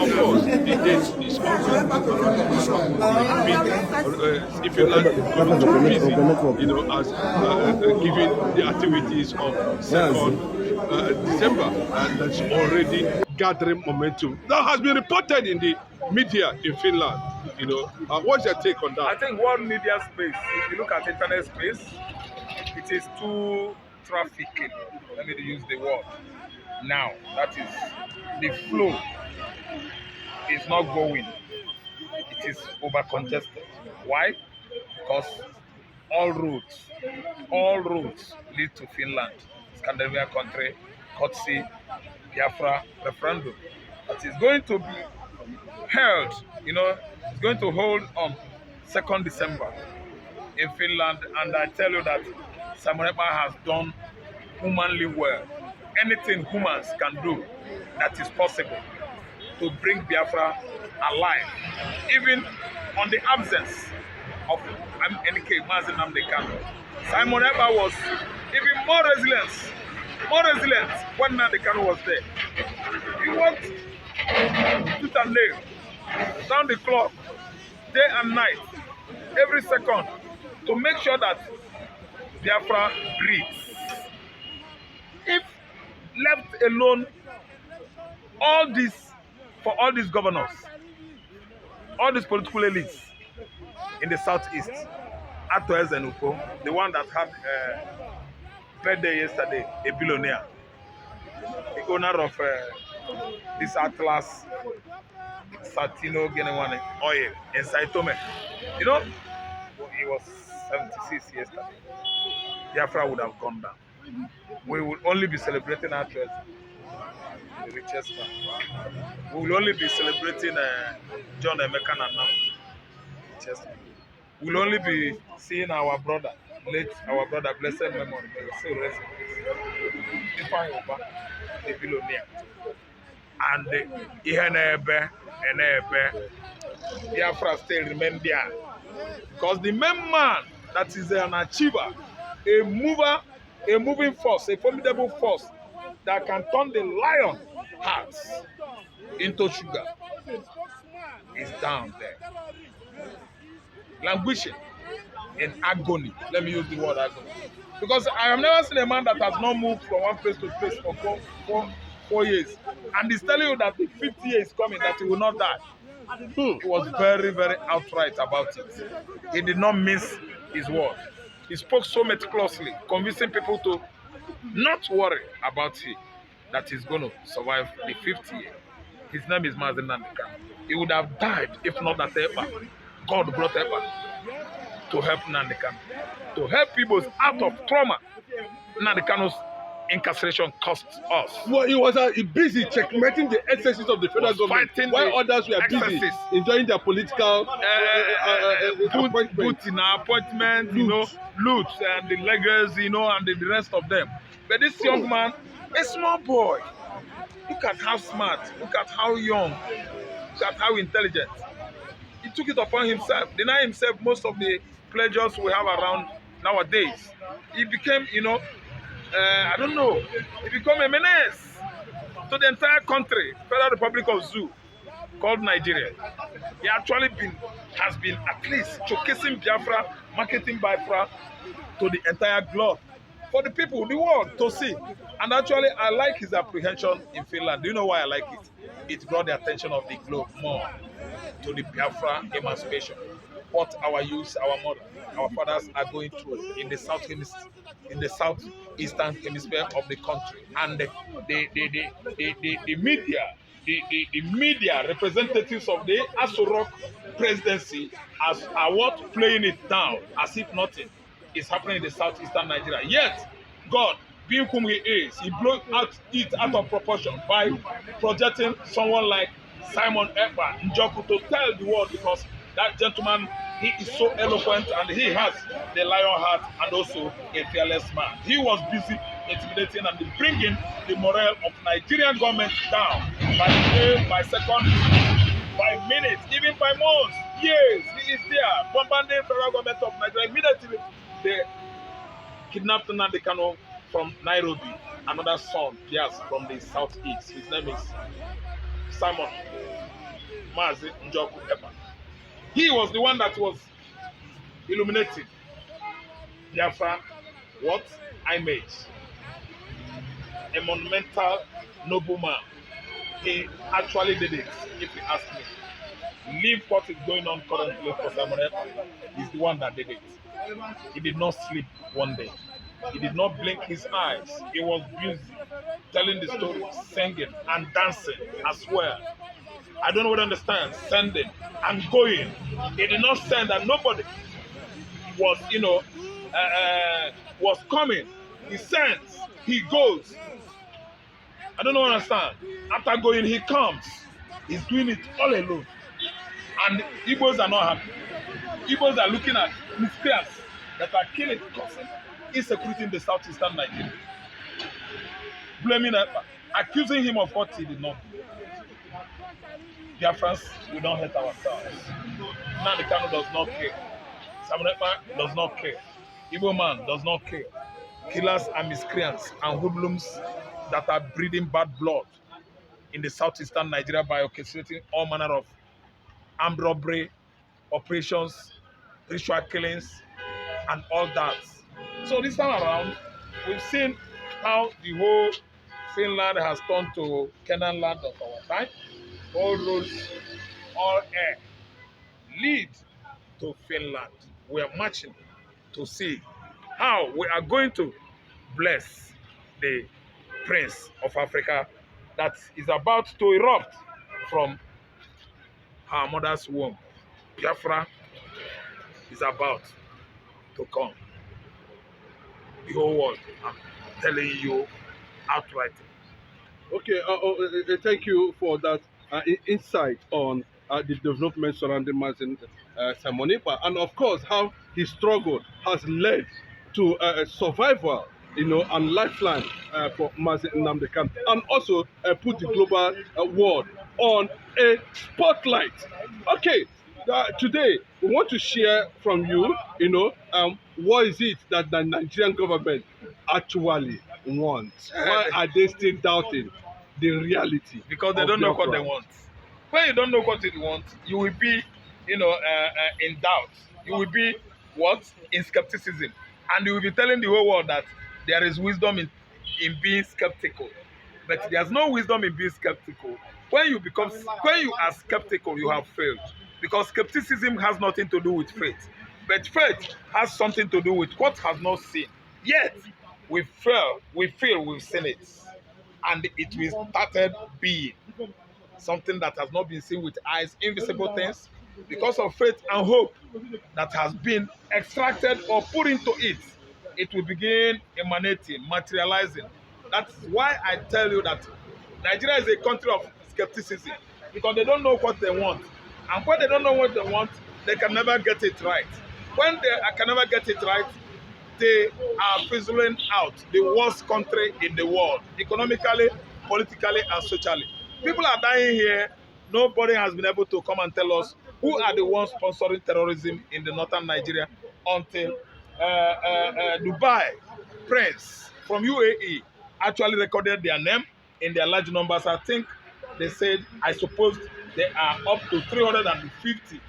Of course, the date is also if you like, busy, as giving the activities of 2nd December, and that's already gathering momentum. That has been reported in the media in Finland. What's your take on that? I think world media space, if you look at internet space, it is too trafficking. Let me use the word. Now, that is, the flow is not going. It is over congested. Why? Because all roads lead to Finland, Scandinavian country, courtesy Biafra referendum that is going to be held, it's going to hold on 2nd December in Finland. And I tell you that Simon Ekpa has done humanly well. Anything humans can do that is possible to bring Biafra alive, even on the absence of NK Mazin Namdekan. Simon Ekpa was even more resilient when Namdekan was there. He worked tooth and nail, down the clock, day and night, every second, to make sure that Biafra breathes. If left alone, all these governors, all these political elites in the southeast, Ato Ezenuko, the one that had birthday yesterday, a billionaire, the owner of this Atlas Satino Genewane oil in Saitome. He was 76 yesterday. Biafra would have gone down. We will only be celebrating our treasure, the richest man. We will only be celebrating John Emeka Nanam, the richest man. We will only be seeing our brother, blessed memory, so rest in peace, the billionaire. And Ihenebe, Biafra still remain there. Because the main man that is an achiever, a moving force, a formidable force that can turn the lion hearts into sugar is down there. Languishing in agony. Let me use the word agony. Because I have never seen a man that has not moved from one place to place for four years. And he's telling you that the 50th year is coming, that he will not die. He was very, very outright about it. He did not miss his word. He spoke so meticulously, convincing people to not worry about it, that he's going to survive the 50th year. His name is Mazen Nandika. He would have died if not that Ekpa. God brought Ekpa to help Nandika, to help people out of trauma. Nandikano's incarceration cost us. Well, he was busy checkmating the excesses of the federal government, while others were busy enjoying their political boots in our appointment, loot and the leggers, and the rest of them. But this young man, a small boy, look at how smart, look at how young, look at how intelligent. He took it upon himself, deny himself most of the pleasures we have around nowadays. He became, I don't know, he became a menace to the entire country, Federal Republic of Zoo, called Nigeria. He actually has been at least showcasing Biafra, marketing Biafra to the entire globe, for the people, the world to see. And actually, I like his apprehension in Finland. Do you know why I like it? It brought the attention of the globe more to the Biafra emancipation. What our youth, our mother, our fathers are going through in the southeastern hemisphere of the country, and the media representatives of the Asorok presidency are what playing it down as if nothing is happening in the southeastern Nigeria. Yet, God, being whom He is, He blew it out of proportion by projecting someone like Simon Ekpa Njoku to tell the world, because that gentleman, he is so eloquent and he has the lion heart and also a fearless man. He was busy intimidating and bringing the morale of Nigerian government down by day, by second, by minutes, even by months, years. He is there, bombarding federal government of Nigeria. Immediately, they kidnapped Nnamdi Kanu from Nairobi, another son, yes, from the southeast. His name is Simon Mazi Njoku Ekpa. He was the one that was illuminating Biafra what image, a monumental nobleman. He actually did it, if you ask me. Leave what is going on currently for Simon Ekpa. He's the one that did it. He did not sleep one day. He did not blink his eyes. He was busy telling the story, singing and dancing as well. I don't know what understand. Sending and going. He did not send and nobody was, was coming. He sends. He goes. I don't know what understand. After going, he comes. He's doing it all alone. And Igbos are not happy. Igbos are looking at miscreants that are killing, causing insecurity in the southeastern Nigeria. Blaming Ekpa, accusing him of what he did not do. Biafrans, we don't hate ourselves. Nnamdi Kanu does not care. Simon Ekpa does not care. Igbo man does not care. Killers and miscreants and hoodlums that are breeding bad blood in the southeastern Nigeria by orchestrating all manner of armed robbery, operations, ritual killings, and all that. So this time around, we've seen how the whole Finland has turned to Canaan land of our time. All roads, all air lead to Finland. We are marching to see how we are going to bless the Prince of Africa that is about to erupt from her mother's womb. Biafra is about to come. The whole world, I'm telling you outright. Okay, thank you for that insight on the development surrounding Mazin Simon Ekpa, and of course how his struggle has led to survival, and lifeline for Mazin Nnamdi Kanu, and also put the global world on a spotlight. Okay, today we want to share from you, what is it that the Nigerian government actually wants? Why are they still doubting the reality? Because they of don't know what Biafra? they want. When you don't know what you want, you will be, in doubt. You will be what? In skepticism. And you will be telling the whole world that there is wisdom in being skeptical. But there's no wisdom in being skeptical. When you are skeptical, you have failed. Because skepticism has nothing to do with faith. But faith has something to do with what has not seen. Yet, we feel we've seen it. And it will started being something that has not been seen with eyes, invisible things, because of faith and hope that has been extracted or put into it. It will begin emanating, materializing. That's why I tell you that Nigeria is a country of skepticism, because they don't know what they want. And when they don't know what they want, they can never get it right. When they can never get it right, they are fizzling out, the worst country in the world, economically, politically, and socially. People are dying here. Nobody has been able to come and tell us who are the ones sponsoring terrorism in the northern Nigeria until Dubai Prince from UAE actually recorded their name in their large numbers. I think they said, I suppose they are up to 350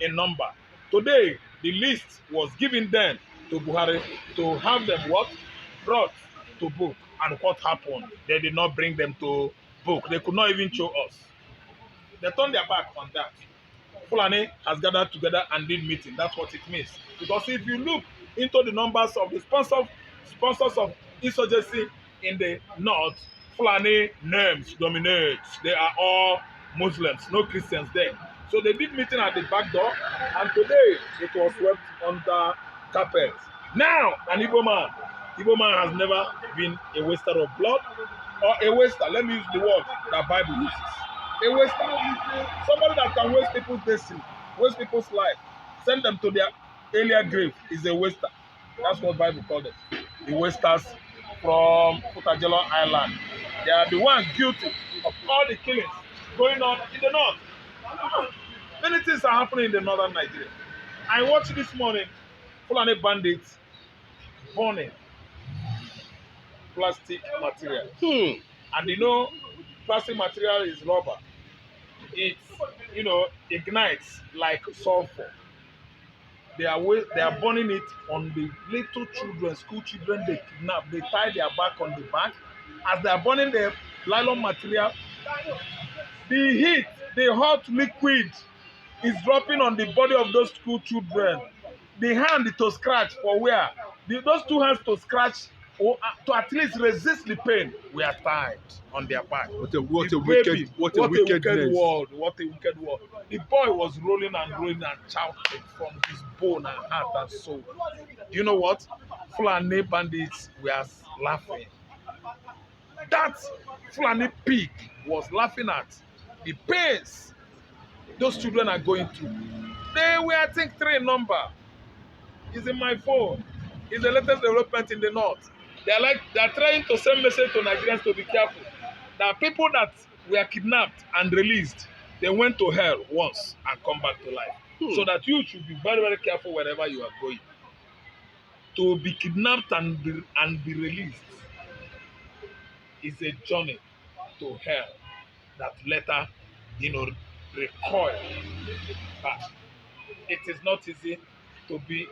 in number. Today, the list was given them to Buhari to have them what? Brought to book. And what happened? They did not bring them to book. They could not even show us. They turned their back on that. Fulani has gathered together and did meeting. That's what it means. Because if you look into the numbers of the sponsors of insurgency in the north, Fulani names dominate. They are all Muslims, no Christians there. So they did meeting at the back door, and today it was swept under carpet. Now, an Igbo man has never been a waster of blood, or a waster, let me use the word that Bible uses. A waster. Somebody that can waste people's destiny, waste people's life, send them to their earlier grave is a waster. That's what Bible called it. The wasters from Putajelo Island. They are the ones guilty of all the killings going on in the north. Many things are happening in the northern Nigeria. I watched this morning Fulani bandits burning plastic material. And plastic material is rubber. it, ignites like sulfur. They are burning it on the little children, school children they kidnap. They tie their back on the back. As they are burning the nylon material, the heat, the hot liquid is dropping on the body of those school children. The hand to scratch for where? Those two hands to scratch or to at least resist the pain. We are tied on their back. What a wicked What a wicked wickedness. world. What a wicked world. The boy was rolling and rolling and shouting from his bone and heart and soul. You know what? Fulani bandits were laughing. That Fulani pig was laughing at the pains those children are going through. They were, I think, 3 number. It's in my phone. It's the latest development in the north. They're trying to send message to Nigerians to be careful. That people that were kidnapped and released, they went to hell once and come back to life. So that you should be very, very careful wherever you are going. To be kidnapped and be released is a journey to hell that later, recoil back. It is not easy to be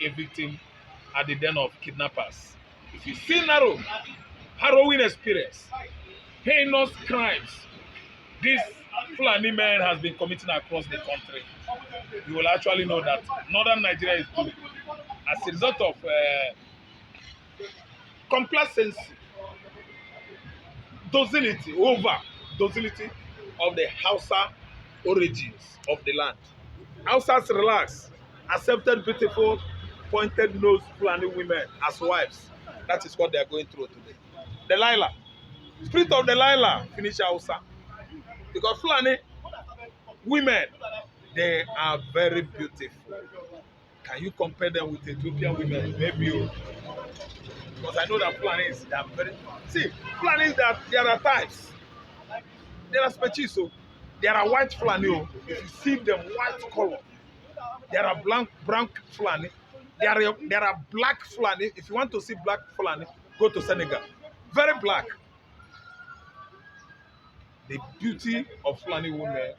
a victim at the den of kidnappers. If you see harrowing experience, heinous crimes this Fulani man has been committing across the country, you will actually know that northern Nigeria is doing as a result of complacency, docility of the Hausa origins of the land. Hausas relax, accepted beautiful, pointed nose Fulani women as wives. That is what they are going through today. Delilah, spirit of Delilah, finish Hausa. Because Fulani women, they are very beautiful. Can you compare them with Ethiopian women? Maybe. Because I know that Fulanis, they are very. See, Fulanis, that there are types. There are species, so there are white Fulani. If you see them white color, there are brown Fulani. There are black Fulani. If you want to see black Fulani, go to Senegal. Very black. The beauty of Fulani women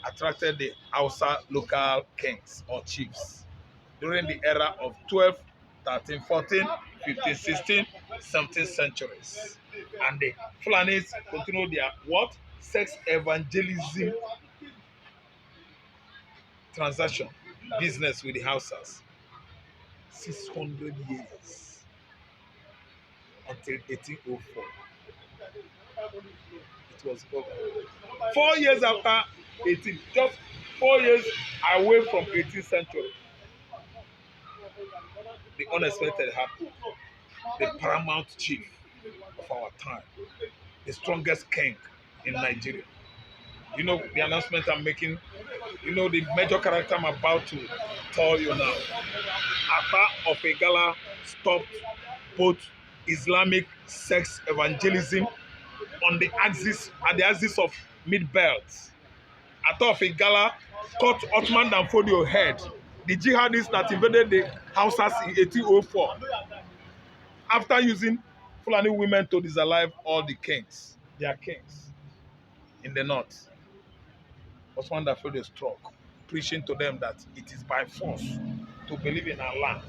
attracted the Hausa local kings or chiefs during the era of 12, 13, 14, 15, 16, 17th centuries. And the Fulanis continued their what? Sex evangelism transaction business with the Hausas. 600 years until 1804. It was over. 4 years after 18, just 4 years away from 18th century, the unexpected happened. The paramount chief of our time, the strongest king in Nigeria. You know the announcement I'm making, the major character I'm about to tell you now. Ekpa of Igala stopped both Islamic sex evangelism on the axis of mid-belt. Ekpa of Igala cut Ottoman Danfodio head, the jihadists that invaded the Hausas in 1804, after using Fulani women to disalive all the kings, their kings in the north. Ottoman Danfodio struck, preaching to them that it is by force to believe in Allah